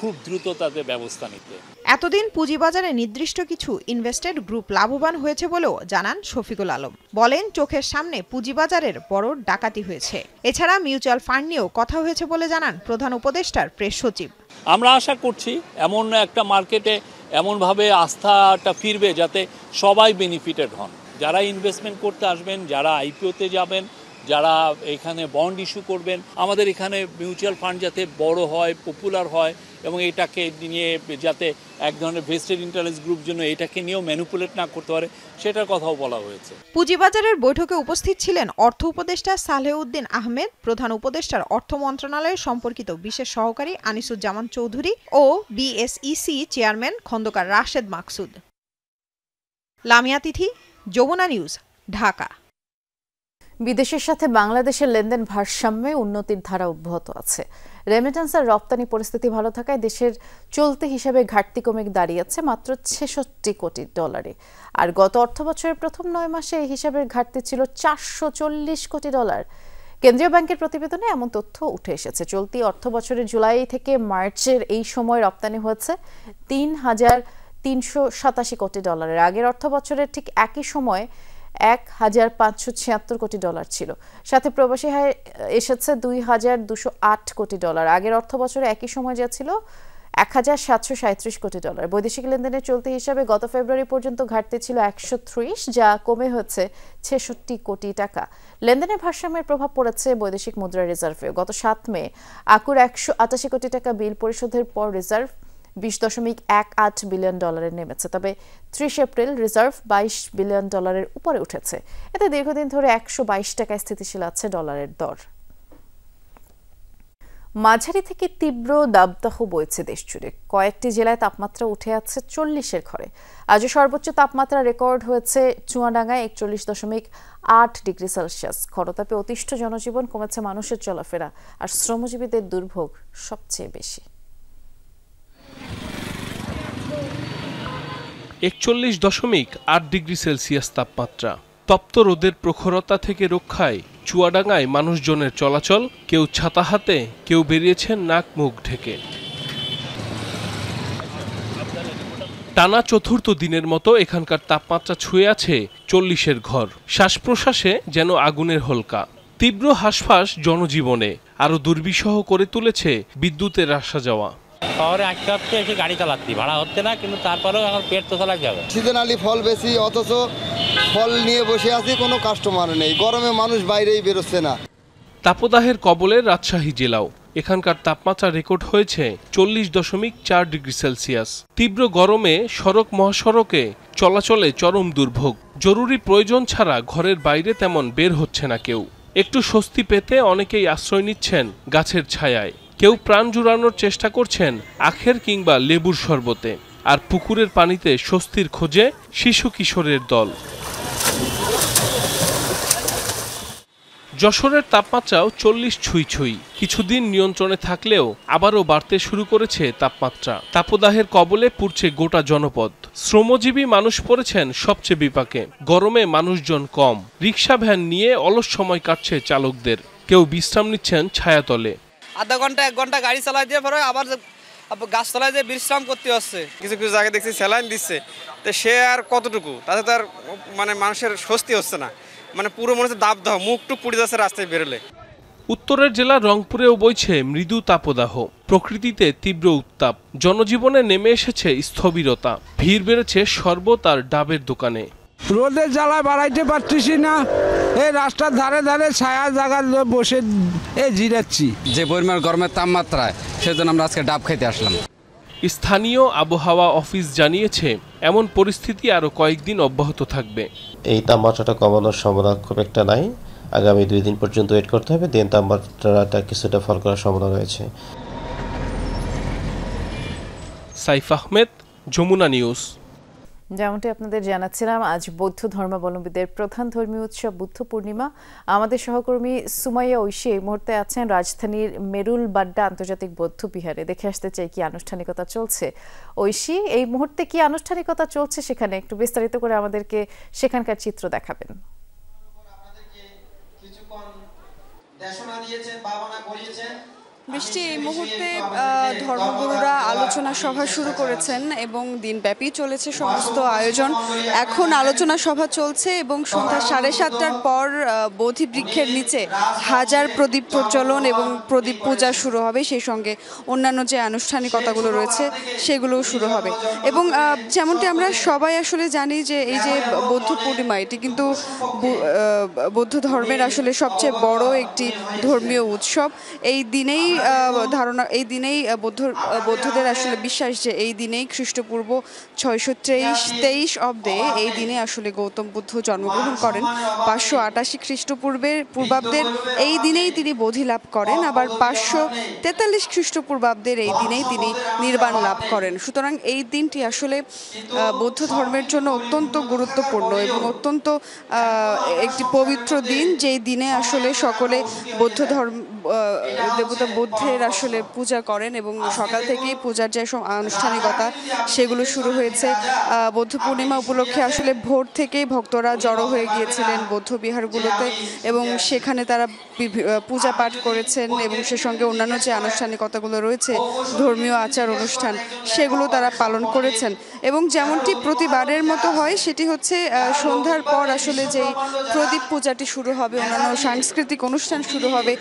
খুব দ্রুত তাদের ব্যবস্থা নিতে। এতদিন পুঁজিবাজারে নির্দিষ্ট কিছু ইনভেস্টেড গ্রুপ লাভবান হয়েছে বলেও জানান শফিকুল আলম। বলেন, চোখের সামনে পুঁজিবাজারের বড় ডাকাতি হয়েছে। এছাড়া মিউচুয়াল ফান্ড নিয়েও কথা হয়েছে বলে জানান প্রধান উপদেষ্টার প্রেস সচিব। আমরা আশা করছি এমন একটা মার্কেটে এমনভাবে আস্থাটা ফিরবে যাতে সবাই বেনিফিটেড হন, যারা ইনভেস্টমেন্ট করতে আসবেন, যারা আইপিওতে যাবেন, যারা এখানে বন্ড ইস্যু করবেন। আমাদের এখানে মিউচুয়াল ফান্ড যাতে বড় হয়, পপুলার হয় এবং এটাকে নিয়ে যাতে এক ধরনের ভেস্টেড ইন্টারেস্ট গ্রুপ জন্য এটাকে নিয়েও ম্যানিপুলেট না করতে পারে, সেটার কথাও বলা হয়েছে। পুঁজিবাজারের বৈঠকে উপস্থিত ছিলেন অর্থ উপদেষ্টা সালেহউদ্দিন আহমেদ, প্রধান উপদেষ্টার অর্থ মন্ত্রণালয়ের সম্পর্কিত বিশেষ সহকারী আনিসুজ্জামান চৌধুরী ও বিএসইসি চেয়ারম্যান খন্দকার রাশেদ মাকসুদ। লামিয়া তিথি, যমুনা নিউজ, ঢাকা। বিদেশের সাথে বাংলাদেশের লেনদেন ভারসাম্যে উন্নতির ধারা অব্যাহত আছে। রেমিটেন্স আর রপ্তানি পরিস্থিতি ভালো থাকায় দেশের চলতি হিসাবে ঘাটতি কমে দাঁড়িয়েছে মাত্র ৬৬ কোটি ডলারে। আর গত অর্থবছরের প্রথম ৯ মাসে এই হিসাবের ঘাটতি ছিল ৪৪০ কোটি ডলার। কেন্দ্রীয় ব্যাংকের প্রতিবেদনে এমন তথ্য উঠে এসেছে। চলতি অর্থবছরের জুলাই থেকে মার্চের এই সময় রপ্তানি হয়েছে ৩,৩৮৭ কোটি ডলারের। আগের অর্থবছরের ঠিক একই সময় ১,৫৭৬ কোটি ডলার ছিল। সাথে প্রবাসী আয় এসেছে ২,২০৮ কোটি ডলার। আগের অর্থবছরে একই সময় যা ছিল ১,৭৩৭ কোটি ডলার। বৈদেশিক লেনদেনের চলতি হিসাবে গত ফেব্রুয়ারি পর্যন্ত ঘাটতি ছিল ১৩০, যা কমে হচ্ছে ৬৬ কোটি টাকা। লেনদেনের ভারসাম্যের প্রভাব পড়েছে বৈদেশিক মুদ্রা রিজার্ভে। গত ৭ মে আকুর ১৮৮ কোটি টাকা বিল পরিশোধের পর রিজার্ভ ২০.১৮ বিলিয়ন ডলারে নেমেছে। তবে ৩০ এপ্রিল রিজার্ভ ২২ বিলিয়ন ডলারের উপরে উঠেছে। এতে দীর্ঘদিন ধরে ১২২ টাকায় স্থিতিশীল আছে ডলারের দর। মাঝারি থেকে তীব্র দাবদাহ বইছে দেশ জুড়ে। কয়েকটি জেলায় তাপমাত্রা উঠে আছে ৪০-এর ঘরে। আজও সর্বোচ্চ তাপমাত্রা রেকর্ড হয়েছে চুয়াডাঙ্গায় ৪১.৮ ডিগ্রি সেলসিয়াস। খরতাপে অতিষ্ঠ জনজীবন, কমেছে মানুষের চলাফেরা, আর শ্রমজীবীদের দুর্ভোগ সবচেয়ে বেশি। ৪১.৮ ডিগ্রি সেলসিয়াস তাপমাত্রা। তপ্ত রোদের প্রখরতা থেকে রক্ষায় চুয়াডাঙ্গায় মানুষজনের চলাচল, কেউ ছাতা হাতে, কেউ বেরিয়েছেন নাক মুখ ঢেকে। টানা চতুর্থ দিনের মতো এখানকার তাপমাত্রা ছুঁয়ে আছে ৪০-এর ঘর। শ্বাস প্রশ্বাসে যেন আগুনের হোলকা। তীব্র হাঁসফাঁস জনজীবনে আরো দুর্বিষহ করে তুলেছে বিদ্যুতের আসা যাওয়া। শহরে আসতে হচ্ছে, এসে গাড়ি চালাচ্ছি, ভাড়া হচ্ছে না, কিন্তু তারপরেও এখন পেট তো চালা যাবে। সিজনালি ফল বেশি, অথচ ফল নিয়ে বসে আছি, কোনো কাস্টমার নেই। গরমে মানুষ বাইরেই বেরোচ্ছে না। তাপদাহের কবলে রাজশাহী জেলাও। এখানকার তাপমাত্রা রেকর্ড হয়েছে ৪০.৪ ডিগ্রি সেলসিয়াস। তীব্র গরমে সড়ক মহাসড়কে চলাচলে চরম দুর্ভোগ। জরুরি প্রয়োজন ছাড়া ঘরের বাইরে তেমন বের হচ্ছে না কেউ। একটু স্বস্তি পেতে অনেকেই আশ্রয় নিচ্ছেন গাছের ছায়ায়। কেউ প্রাণ জুড়ানোর চেষ্টা করছেন আখের কিংবা লেবুর শরবতে। আর পুকুরের পানিতে স্বস্তির খোঁজে শিশু কিশোরের দল। যশোরের তাপমাত্রাও ৪০ ছুঁই। কিছুদিন নিয়ন্ত্রণে থাকলেও আবারও বাড়তে শুরু করেছে তাপমাত্রা। তাপদাহের কবলে পুড়ছে গোটা জনপদ। শ্রমজীবী মানুষ পড়েছেন সবচেয়ে বিপাকে। গরমে মানুষজন কম, রিক্সা ভ্যান নিয়ে অলস সময় কাটছে চালকদের। কেউ বিশ্রাম নিচ্ছেন ছায়াতলে। আধা ঘন্টা 1 ঘন্টা গাড়ি চালাই দিয়ে পরে আবার গাছতলায় যে বিশ্রাম করতে হচ্ছে। কিছু কিছু জায়গায় দেখছি স্যালাইন দিচ্ছে, তো সে আর কতটুকু, তাতে তার মানে মানুষের স্বস্তি হচ্ছে না। মানে পুরো মনে হচ্ছে দাবদাহ, মুখটুক পুড়ে যাচ্ছে রাস্তায় বেরোলে। উত্তরের জেলা রংপুরেও বইছে মৃদু তাপদাহ। প্রকৃতিতে তীব্র উত্তাপ, জনজীবনে নেমে এসেছে স্থবিরতা। ভিড় বেড়েছে শরবত আর ডাবের দোকানে। রোদের জ্বালায় বাড়াইতে পারতেছি না, এই রাস্তার ধারে ধারে ছায়া জায়গা বসে জিরাচ্ছি। যে পরিমাণ গরমের তাপমাত্রায়, সেজন্য আমরা আজকে ডাব খাইতে আসলাম। স্থানীয় আবহাওয়া অফিস জানিয়েছে এমন পরিস্থিতি আরো কয়েকদিন অব্যাহত থাকবে। এই তাপমাত্রাটা কমানোর সম্ভাবনা খুব একটা নাই। আগামী 2 দিন পর্যন্ত ওয়েট করতে হবে, দেন তাপমাত্রাটা কিছুটা ফল করার সম্ভাবনা রয়েছে। সাইফ আহমেদ, যমুনা নিউজ। যেমনটি আপনাদের জানাচ্ছিলাম, আজ বৌদ্ধ ধর্মাবলম্বীদের প্রধান ধর্মীয় উৎসব বুদ্ধ পূর্ণিমা। আমাদের সহকর্মী সুমাইয়া ঐশী এই মুহূর্তে আছেন রাজধানীর মেরুল বাড্ডা আন্তর্জাতিক বৌদ্ধ বিহারে। দেখে আসতে চাই কি আনুষ্ঠানিকতা চলছে। ঐশী, এই মুহূর্তে কি আনুষ্ঠানিকতা চলছে সেখানে, একটু বিস্তারিত করে আমাদেরকে সেখানকার চিত্র দেখাবেন। বৃষ্টি, এই মুহূর্তে ধর্মগুরুরা আলোচনা সভা শুরু করেছেন এবং দিনব্যাপী চলেছে সমস্ত আয়োজন। এখন আলোচনা সভা চলছে এবং সন্ধ্যা 7:30টার পর বোধি বৃক্ষের নিচে হাজার প্রদীপ প্রজ্বলন এবং প্রদীপ পূজা শুরু হবে। সেই সঙ্গে অন্যান্য যে আনুষ্ঠানিকতাগুলো রয়েছে সেগুলোও শুরু হবে। এবং যেমনটি আমরা সবাই আসলে জানি যে এই যে বৌদ্ধ পূর্ণিমা, এটি কিন্তু বৌদ্ধ ধর্মের আসলে সবচেয়ে বড় একটি ধর্মীয় উৎসব। এই দিনেই বৌদ্ধদের আসলে বিশ্বাস যে এই দিনেই খ্রিস্টপূর্ব 623 অব্দে এই দিনে আসলে গৌতম বুদ্ধ জন্মগ্রহণ করেন। 588 খ্রিস্টপূর্বাব্দের এই দিনেই তিনি বোধি লাভ করেন। আবার 543 খ্রিস্টপূর্বাব্দের এই দিনেই তিনি নির্বাণ লাভ করেন। সুতরাং এই দিনটি আসলে বৌদ্ধ ধর্মের জন্য অত্যন্ত গুরুত্বপূর্ণ এবং অত্যন্ত একটি পবিত্র দিন, যেই দিনে আসলে সকলে দেবতা বুদ্ধের আসলে পূজা করেন এবং সকাল থেকেই পূজার যে আনুষ্ঠানিকতা সেগুলো শুরু হয়েছে। বৌদ্ধ পূর্ণিমা উপলক্ষে আসলে ভোর থেকেই ভক্তরা জড়ো হয়ে গিয়েছিলেন বৌদ্ধ বিহারগুলোতে এবং সেখানে তারা পূজা পাঠ করেছেন এবং সে সঙ্গে অন্যান্য যে আনুষ্ঠানিকতাগুলো রয়েছে ধর্মীয় আচার অনুষ্ঠান সেগুলো তারা পালন করেছেন। এবং যেমনটি প্রতিবারের মতো হয় সেটি হচ্ছে সন্ধ্যার পর আসলে যেই প্রদীপ পূজাটি শুরু হবে, অন্যান্য সাংস্কৃতিক অনুষ্ঠান শুরু হবে,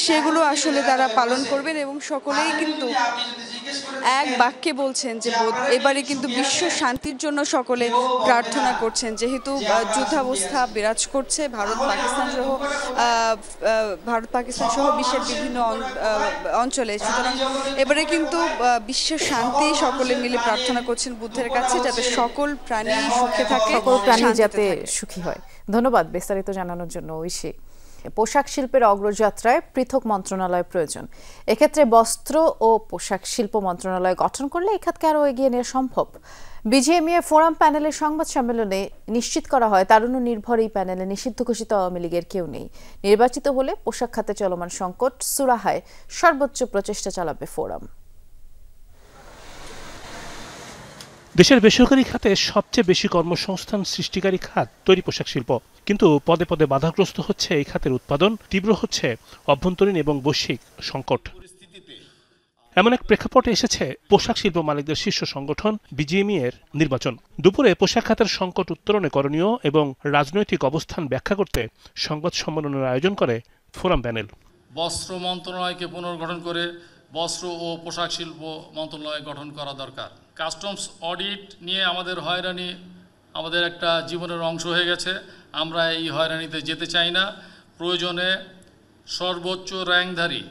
সেগুলো আসলে তারা পালন করবেন এবং সকলেই কিন্তু এক বাক্যে বলছেন যে এবারে কিন্তু বিশ্ব শান্তির জন্য সকলে প্রার্থনা করছেন। যেহেতু যুদ্ধাবস্থা বিরাজ করছে ভারত পাকিস্তান সহ বিশ্বের বিভিন্ন অঞ্চলে, সুতরাং এবারে কিন্তু বিশ্বের শান্তি সকলে মিলে প্রার্থনা করছেন বুদ্ধের কাছে যাতে সকল প্রাণী সুখে থাকে, সকল প্রাণী যাতে সুখী হয়। ধন্যবাদ বিস্তারিত জানানোর জন্য ঐশী। পোশাক শিল্পের অগ্রযাত্রায় পৃথক মন্ত্রণালয় প্রয়োজন। এক্ষেত্রে বস্ত্র ও পোশাক শিল্প মন্ত্রণালয় গঠন করলে এই খাতকে আরও এগিয়ে নেওয়া সম্ভব। বিজিএমইএ ফোরাম প্যানেলের সংবাদ সম্মেলনে নিশ্চিত করা হয় তারুণ্য নির্ভর এই প্যানেলে নিষিদ্ধ ঘোষিত আওয়ামী লীগের কেউ নেই। নির্বাচিত হলে পোশাক খাতে চলমান সংকট সুরাহায় সর্বোচ্চ প্রচেষ্টা চালাবে ফোরাম। দেশের বেসরকারি খাতে সবচেয়ে বেশি কর্মসংস্থান সৃষ্টিকারী খাত তৈরি পোশাক শিল্প, কিন্তু পদে পদে বাধাগ্রস্ত হচ্ছে এই খাতের উৎপাদন, তীব্র হচ্ছে অভ্যন্তরীণ এবং বৈশ্বিক সংকট। এমন এক প্রেক্ষাপটে এসেছে পোশাক শিল্প মালিকদের শীর্ষ সংগঠন বিজিএমইএর নির্বাচন। দুপুরে পোশাক খাতের সংকট উত্তরণে করণীয় এবং রাজনৈতিক অবস্থান ব্যাখ্যা করতে সংবাদ সম্মেলনের আয়োজন করে ফোরাম প্যানেল। বস্ত্র মন্ত্রণালয়কে পুনর্গঠন করে বস্ত্র ও পোশাক শিল্প মন্ত্রণালয় গঠন করা দরকার। কাস্টমস অডিট নিয়ে আমাদের হয়রানি আমাদের একটা জীবনের অংশ হয়ে গেছে। আমরা এই হয়রানিতে যেতে চাই না। প্রয়োজনে সর্বোচ্চ র্যাঙ্কধারী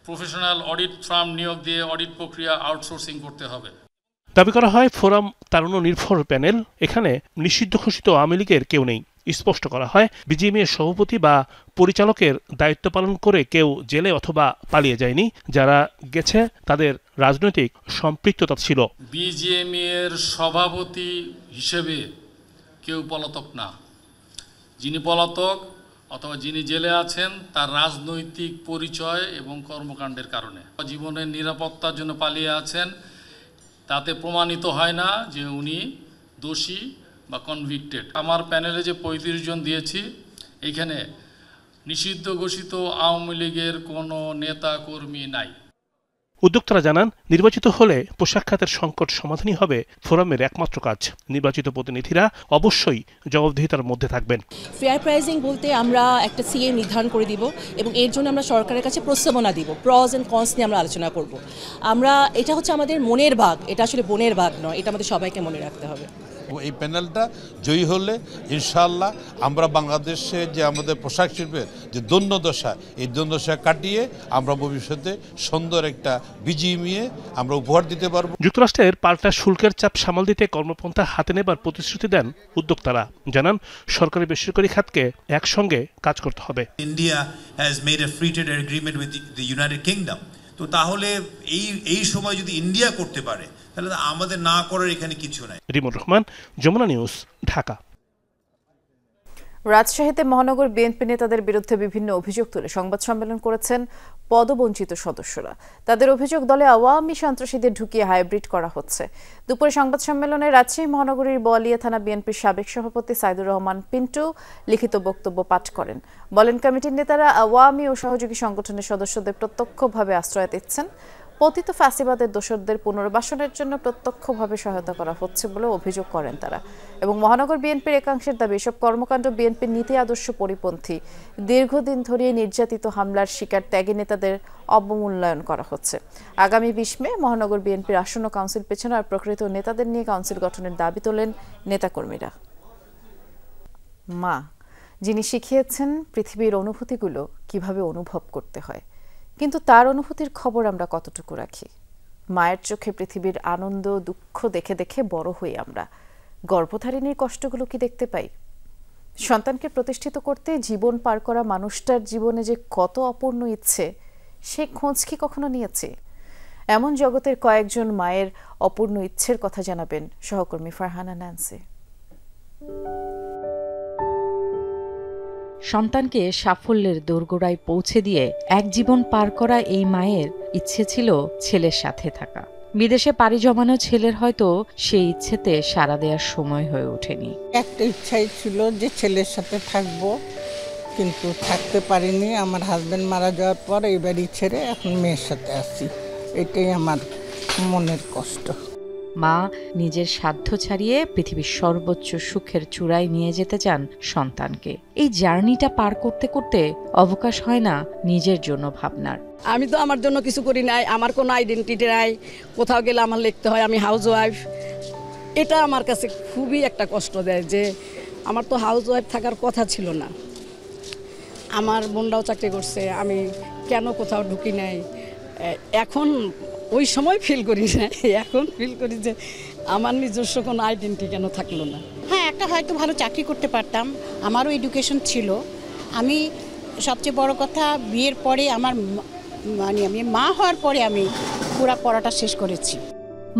প্রফেশনাল অডিট ফার্ম নিয়োগ দিয়ে অডিট প্রক্রিয়া আউটসোর্সিং করতে হবে। দাবি করা হয় ফোরাম তারুণ্য নির্ভর প্যানেল, এখানে নিষিদ্ধ ঘোষিত আওয়ামী লীগের কেউ নেই। স্পষ্ট করা হয় বিজিএমইএর সভাপতি বা পরিচালকের দায়িত্ব পালন করে কেউ জেলে অথবা পালিয়ে যায়নি। যারা গেছে তাদের রাজনৈতিক সম্পৃক্ততা ছিল। বিজিএমইএর সভাপতি হিসেবে কেউ পলাতক না। যিনি পলাতক অথবা যিনি জেলে আছেন তার রাজনৈতিক পরিচয় এবং কর্মকাণ্ডের কারণে জীবনের নিরাপত্তার জন্য পালিয়ে আছেন, তাতে প্রমাণিত হয় না যে উনি দোষী বা কনভিক্টেড। আমার প্যানেলে যে 35 জন দিয়েছি, এখানে নিষিদ্ধ ঘোষিত আওয়ামী লীগের কোনো নেতা কর্মী নাই। উদ্যোক্তারা জানান নির্বাচিত হলে পোশাক খাতের সংকট সমাধানই হবে ফোরামের একমাত্র কাজ। নির্বাচিত প্রতিনিধিরা অবশ্যই জবাবদিহিতার মধ্যে থাকবেন। ফেয়ার প্রাইজিং বলতে আমরা একটা সিএ নির্ধারণ করে দিব এবং এর জন্য আমরা সরকারের কাছে প্রস্তাবনা দিব, প্রস এন্ড কনস নিয়ে আমরা আলোচনা করব। এটা হচ্ছে আমাদের মনের ভাগ, এটা আসলে বনের ভাগ নয়, এটা আমাদের সবাইকে মনে রাখতে হবে। এই প্যানেলটা জয়ী হলে ইনশাআল্লাহ আমরা বাংলাদেশে যে আমাদের পোশাক শিল্পের যে দ্বন্দ্বদশা, এই দ্বন্দ্বদশা কাটিয়ে আমরা ভবিষ্যতে সুন্দর একটা বিজিএমইএ আমরা উপহার দিতে পারব। যুক্তরাষ্ট্রের পাল্টা শুল্কের চাপ সামাল দিতে কর্মপন্থা হাতে নেবার প্রতিশ্রুতি দেন উদ্যোক্তারা। জানান সরকারি বেসরকারি খাতকে একসঙ্গে কাজ করতে হবে। India has made a free trade agreement with the United kingdom. তো তাহলে এই সময় যদি ইন্ডিয়া করতে পারে তাহলে আমাদের না করার এখানে কিছু নাই। রিমন রহমান, যমুনা নিউজ, ঢাকা। রাজশাহীতে মহানগর বিএনপি নেতাদের বিরুদ্ধে বিভিন্ন অভিযোগ তুলে সংবাদ সম্মেলন করেছেন পদবঞ্চিত সদস্যরা। তাদের অভিযোগ দলে আওয়ামী সন্ত্রাসীদের ঢুকিয়ে হাইব্রিড করা হচ্ছে। দুপুরে সংবাদ সম্মেলনে রাজশাহী মহানগরীর বোয়ালিয়া থানা বিএনপির সাবেক সভাপতি সাইদুর রহমান পিন্টু লিখিত বক্তব্য পাঠ করেন। বলেন কমিটির নেতারা আওয়ামী ও সহযোগী সংগঠনের সদস্যদের প্রত্যক্ষভাবে আশ্রয় দিচ্ছেন। পতিত ফ্যাসিবাদের দোসরদের পুনর্বাসনের জন্য প্রত্যক্ষভাবে সহায়তা করা হচ্ছে বলে অভিযোগ করেন তারা। এবং মহানগর বিএনপির একাংশের দাবি এসব কর্মকাণ্ড বিএনপির নীতি আদর্শ পরিপন্থী। দীর্ঘদিন ধরে নির্যাতিত হামলার শিকার ত্যাগী নেতাদের অবমূল্যায়ন করা হচ্ছে। আগামী 20 মে মহানগর বিএনপির আসন্ন কাউন্সিল পেছনে আর প্রকৃত নেতাদের নিয়ে কাউন্সিল গঠনের দাবি তোলেন নেতাকর্মীরা। মা যিনি শিখিয়েছেন পৃথিবীর অনুভূতিগুলো কিভাবে অনুভব করতে হয়, কিন্তু তার অনুভূতির খবর আমরা কতটুকু রাখি? মায়ের চোখে পৃথিবীর আনন্দ দুঃখ দেখে দেখে বড় হই আমরা। গর্ভধারিণীর কষ্টগুলো কি দেখতে পাই? সন্তানকে প্রতিষ্ঠিত করতে জীবন পার করা মানুষটার জীবনে যে কত অপূর্ণ ইচ্ছে, সে খোঁজ কি কখনো নিয়েছে? এমন জগতের কয়েকজন মায়ের অপূর্ণ ইচ্ছের কথা জানাবেন সহকর্মী ফারহানা ন্যান্সি। সন্তানকে সাফল্যের দোরগোড়ায় পৌঁছে দিয়ে এক জীবন পার করা এই মায়ের ইচ্ছে ছিল ছেলের সাথে থাকা। বিদেশে পাড়ি জমানো ছেলের হয়তো সেই ইচ্ছেতে সাড়া দেওয়ার সময় হয়ে ওঠেনি। একটা ইচ্ছাই ছিল যে ছেলের সাথে থাকবো, কিন্তু থাকতে পারিনি। আমার হাজবেন্ড মারা যাওয়ার পর এই বাড়ি ছেড়ে এখন মেয়ের সাথে আছি, এটাই আমার মনের কষ্ট। মা নিজের সাধ্য ছাড়িয়ে পৃথিবীর সর্বোচ্চ সুখের চূড়ায় নিয়ে যেতে চান সন্তানকে। এই জার্নিটা পার করতে করতে অবকাশ হয় না নিজের জন্য ভাবনার। আমি তো আমার জন্য কিছু করি নাই, আমার কোনো আইডেন্টিটি নাই, কোথাও গেলে আমার লিখতে হয় আমি হাউস ওয়াইফ। এটা আমার কাছে খুবই একটা কষ্ট দেয় যে আমার তো হাউস ওয়াইফ থাকার কথা ছিল না। আমার বোনরাও চাকরি করছে, আমি কেন কোথাও ঢুকি নাই। এখন ওই সময় ফিল করি না, এখন ফিল করি যে আমার নিজস্ব কোনো আইডেন্টি কেন থাকলো না। হ্যাঁ, একটা হয়তো ভালো চাকরি করতে পারতাম, আমারও এডুকেশন ছিল। আমি সবচেয়ে বড় কথা বিয়ের পরে আমি মা হওয়ার পরে আমি পুরো পড়াটা শেষ করেছি।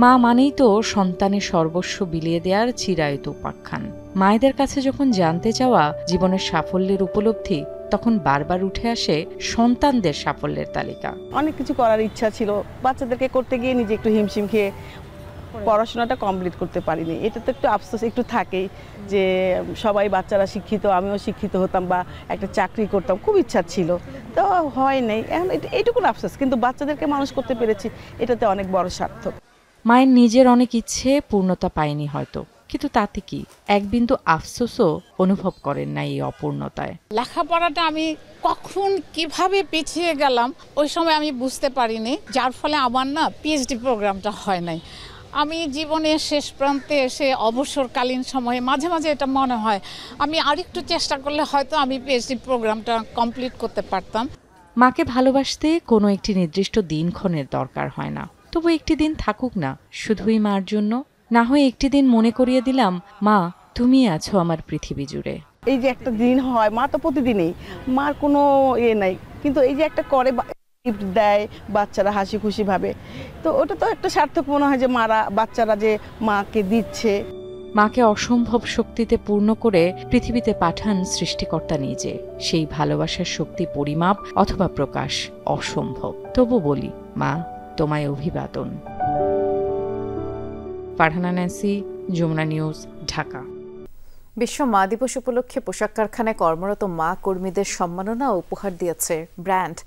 মা মানেই তো সন্তানের সর্বস্ব বিলিয়ে দেওয়ার চিরায়ত উপাখ্যান। মায়েদের কাছে যখন জানতে চাওয়া জীবনের সাফল্যের উপলব্ধি, তখন বারবার উঠে আসে সন্তানদের সাফল্যের তালিকা। অনেক কিছু করার ইচ্ছা ছিল, বাচ্চাদেরকে করতে গিয়ে নিজে একটু হিমশিম খেয়ে পড়াশোনাটা কমপ্লিট করতে পারিনি। এটা তো একটু আফসোস একটু থাকেই যে সবাই বাচ্চারা শিক্ষিত, আমিও শিক্ষিত হতাম বা একটা চাকরি করতাম, খুব ইচ্ছা ছিল, তো হয় নাই। এখন এইটুকুন আফসোস, কিন্তু বাচ্চাদেরকে মানুষ করতে পেরেছি, এটাতে অনেক বড় সার্থক। মায়ের নিজের অনেক ইচ্ছে পূর্ণতা পায়নি হয়তো, কিন্তু তাতে কি এক বিন্দু আফসোসও অনুভব করেন না এই অপূর্ণতায়। লেখাপড়াটা আমি কখন কিভাবে পিছিয়ে গেলাম ওই সময় আমি বুঝতে পারিনি, যার ফলে আমার না পিএইচডি প্রোগ্রামটা হয় নাই। আমি জীবনের শেষ প্রান্তে এসে অবসরকালীন সময়ে মাঝে মাঝে এটা মনে হয় আমি আরেকটু চেষ্টা করলে হয়তো আমি পিএইচডি প্রোগ্রামটা কমপ্লিট করতে পারতাম। মাকে ভালোবাসতে কোনো একটি নির্দিষ্ট দিনক্ষণের দরকার হয় না, তবু একটি দিন থাকুক না শুধুই মার জন্য। না হয় একটি দিন মনে করিয়ে দিলাম, মা তুমি আছো আমার পৃথিবী জুড়ে। এই যে একটা দিন হয়, মা তো প্রতিদিনই, মার কোনো নাই, কিন্তু এই যে একটা করে গিফট দেয় বাচ্চারা হাসি খুশি ভাবে, তো ওটা তো একটা সার্থক মনে হয় যে বাচ্চারা যে মাকে দিচ্ছে। মাকে অসম্ভব শক্তিতে পূর্ণ করে পৃথিবীতে পাঠান সৃষ্টিকর্তা নিজে। সেই ভালোবাসার শক্তি পরিমাপ অথবা প্রকাশ অসম্ভব। তবু বলি, মা তোমায় অভিবাদন। ফারহানা ন্যান্সি, যমুনা নিউজ, ঢাকা। বিশ্ব মা দিবস উপলক্ষে পোশাক কারখানায় কর্মরত মা কর্মীদের সম্মাননা ও উপহার দিয়েছে ব্র্যান্ড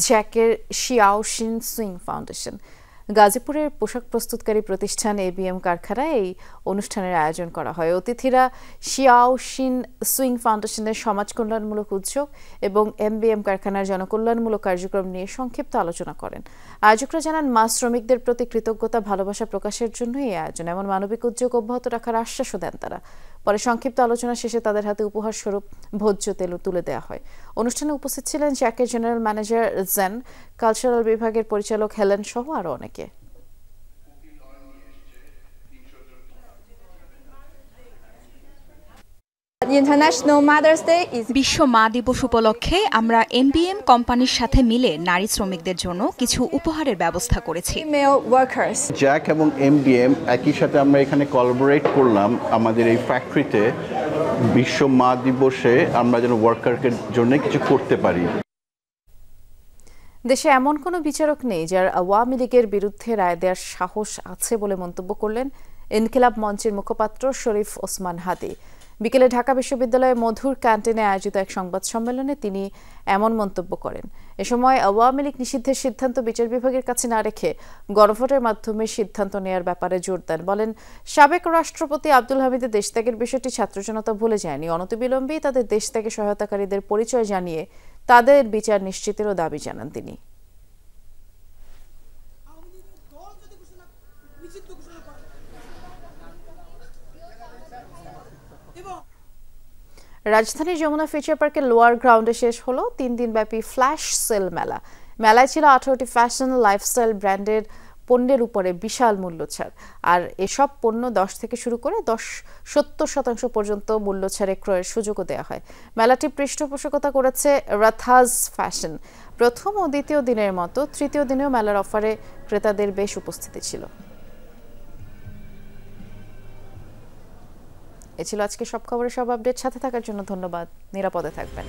জ্যাকের শিয়াওশিন সুইং ফাউন্ডেশন। গাজীপুরের পোশাক প্রস্তুতকারী প্রতিষ্ঠান এবিএম কারখানায় এই অনুষ্ঠানের আয়োজন করা হয়। অতিথিরা শিয়াওশিন সুইং ফাউন্ডেশনের সমাজ কল্যাণমূলক উদ্যোগ এবং এমবিএম কারখানার জনকল্যাণমূলক কার্যক্রম নিয়ে সংক্ষিপ্ত আলোচনা করেন। আয়োজকরা জানান, মা শ্রমিকদের প্রতি কৃতজ্ঞতা ভালোবাসা প্রকাশের জন্য এই আয়োজন। এমন মানবিক উদ্যোগ অব্যাহত রাখার আশ্বাসও দেন তারা। পরে সংক্ষিপ্ত আলোচনা শেষে তাদের হাতে উপহার স্বরূপ ভোজ্য তেল তুলে দেওয়া হয়। অনুষ্ঠানে উপস্থিত ছিলেন জ্যাকের জেনারেল ম্যানেজার জেন, কালচারাল বিভাগের পরিচালক হেলেন সহ আরো অনেকে। বিশ্ব মা দিবস উপলক্ষে আমরা এমবিএম কোম্পানির সাথে মিলে নারী শ্রমিকদের জন্য কিছু উপহারের ব্যবস্থা করেছি। জ্যাক এবং এমবিএম একই সাথে আমরা এখানে কোলাবোরেট করলাম আমাদের এই ফ্যাক্টরিতে বিশ্ব মা দিবসে আমরা যেন ওয়ার্কারদের জন্য কিছু করতে পারি। দেশে এমন কোনো বিচারক নেই যার আওয়ামী লীগের বিরুদ্ধে রায় দেওয়ার সাহস আছে বলে মন্তব্য করলেন ইনকিলাব মঞ্চের মুখপাত্র শরীফ ওসমান হাদি। বিকেলে ঢাকা বিশ্ববিদ্যালয়ের মধুর ক্যান্টিনে আয়োজিত এক সংবাদ সম্মেলনে তিনি এমন মন্তব্য করেন। এ সময় আওয়ামী লীগ নিষিদ্ধের সিদ্ধান্ত বিচার বিভাগের কাছে না রেখে গণভোটের মাধ্যমে সিদ্ধান্ত নেওয়ার ব্যাপারে জোর দেন। বলেন, সাবেক রাষ্ট্রপতি আব্দুল হামিদের দেশত্যাগের বিষয়টি ছাত্র জনতা ভুলে যায়নি। অনতিবিলম্বেই তাদের দেশত্যাগে সহায়তাকারীদের পরিচয় জানিয়ে তাদের বিচার নিশ্চিতেরও দাবি জানান তিনি। রাজধানীর যমুনা ফিউচার পার্কের লোয়ার গ্রাউন্ডে শেষ হলো 3 দিনব্যাপী ফ্ল্যাশ সেল মেলা। মেলায় ছিল 18টি ফ্যাশন লাইফস্টাইল ব্র্যান্ডের পণ্যের উপরে বিশাল মূল্য ছাড়। আর এসব পণ্য 10 থেকে শুরু করে 70% পর্যন্ত মূল্য ছাড়ে ক্রয়ের সুযোগও দেওয়া হয়। মেলাটি পৃষ্ঠপোষকতা করেছে রাথাজ ফ্যাশন। প্রথম ও দ্বিতীয় দিনের মতো তৃতীয় দিনেও মেলার অফারে ক্রেতাদের বেশ উপস্থিতি ছিল। এ ছিল আজকে সব খবরের সব আপডেট। সাথে থাকার জন্য ধন্যবাদ। নিরাপদে থাকবেন।